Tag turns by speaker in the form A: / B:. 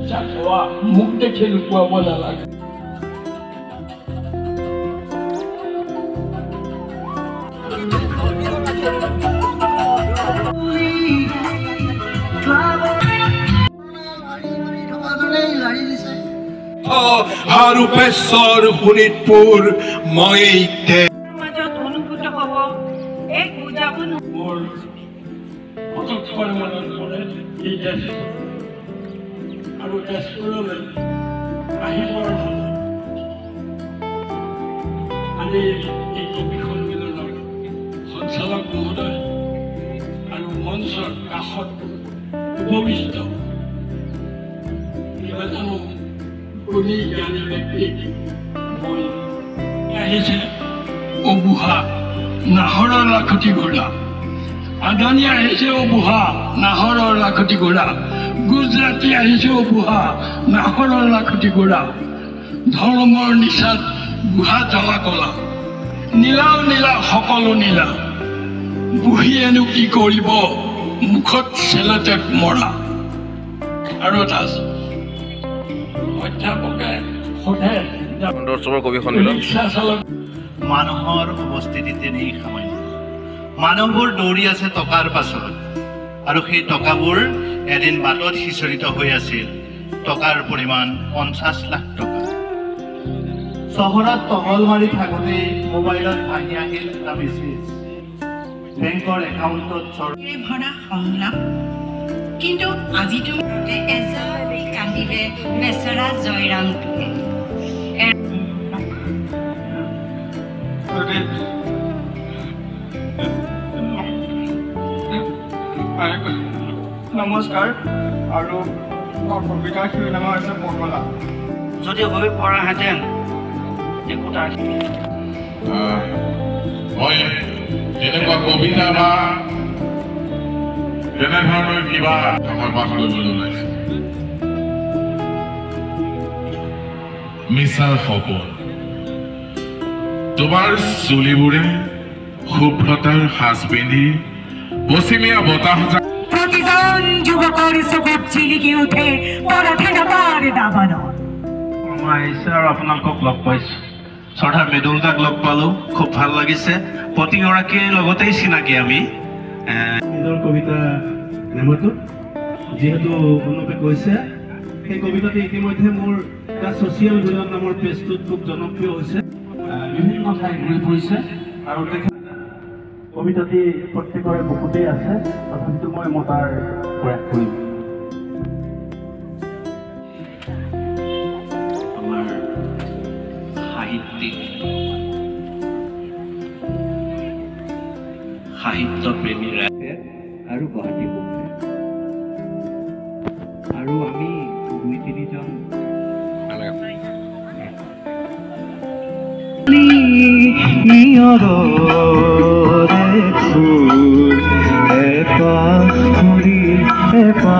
A: চাকোৱা মোক দেখি লুকুৱাব নালাগে।
B: ৰূপেশ্বৰ শোণিতপুৰ মই
C: মাজত অনুভূত হ'ব এক বুজাব
A: মোৰ পটককৈ মনত পৰে এই তেজপুৰ আৰু তেজপুৰলৈ আহিবৰ সময় আজি এই কবি সন্মিলনৰ সঞ্চালক মহোদয় আৰু মঞ্চৰ কাষত উপবিষ্ট কেইবাজনো গুণী জ্ঞানী ব্যক্তি মই আহিছে অবুহা নাহৰৰ লাখুটি ঘোঁৰা আদানী আহিছে অবুহা নাহৰৰ লাখুটি ঘোঁৰা গুজৰাটী আহিছে অবুহা নাহৰৰ লাখুটি ঘোঁৰা ধৰ্মৰ নিচাত গুহা জ্বলা কলা নীলাও নীলা সকলো নীলা বুঢ়ীয়েনো কি কৰিব মুখত চেলেটেপ মৰা আৰু এটা আছে অধ্যাপকে সোধে
D: কবি সন্মিলন
A: ৰিক্সা চালক
E: মানুহৰ উপস্থিতিতে নেই সামান্য মানুহবোৰ দৌৰি আছে টকাৰ পাছত আৰু সেই টকাবোৰ এদিন বাটত সিঁচৰিত হৈ আছিল টকাৰ পৰিমাণ 50 লাখ টকা চহৰত টহল মাৰি থাকোঁতে মোবাইলত ভাঙি আহিল এটা মেছেজ বেংকৰ একাউণ্টত
C: চৰকাৰে ভৰা সংলাপ কিন্তু আজিতো এজনে কান্দিলে বেচেৰা জয়ৰামটোৱে
F: নমস্কাৰ আৰু কবিতা শিৰোনামা হৈছে পগলা
G: যদি হৈ পৰাহেঁতেন একোটা
B: মই তেনেকুৱা কবিতা বা তেনেধৰণৰ কিবা আমাৰ পাহৰিবলৈ ওলাইছে মিছাৰ সপোন তোমাৰ চুলিবোৰে শুভ্ৰতাৰ সাজ পিন্ধি পশ্চিমীয়া বতাহ
C: প্ৰতিজন যুৱকৰ চকুত চিলিকি উঠে পৰাধীনতাৰ দাবানত
E: মই আহিছোঁ আৰু আপোনালোকক লগ পাইছোঁ শ্ৰদ্ধাৰ মৃদুলতাক লগ পালোঁ খুব ভাল লাগিছে প্ৰতিগৰাকীৰ লগতেই চিনাকি আমি নিজৰ কবিতা নামতো যিহেতু অনুপে কৈছে সেই কবিতাটি ইতিমধ্যে মোৰ এটা ছ'চিয়েল মিডিয়া নামৰ পেজটোত খুব জনপ্ৰিয় হৈছে বিভিন্ন ঠাই ঘূৰি ফুৰিছে আৰু তেখেত কবিতাটি প্ৰত্যেকৰে বুকুতেই আছে তথাপিতো মই মতাৰ প্ৰয়াস কৰিম আমাৰ সাহিত্য প্ৰেমী আৰু গুৱাহাটী আৰু আমি 2-3জন এপা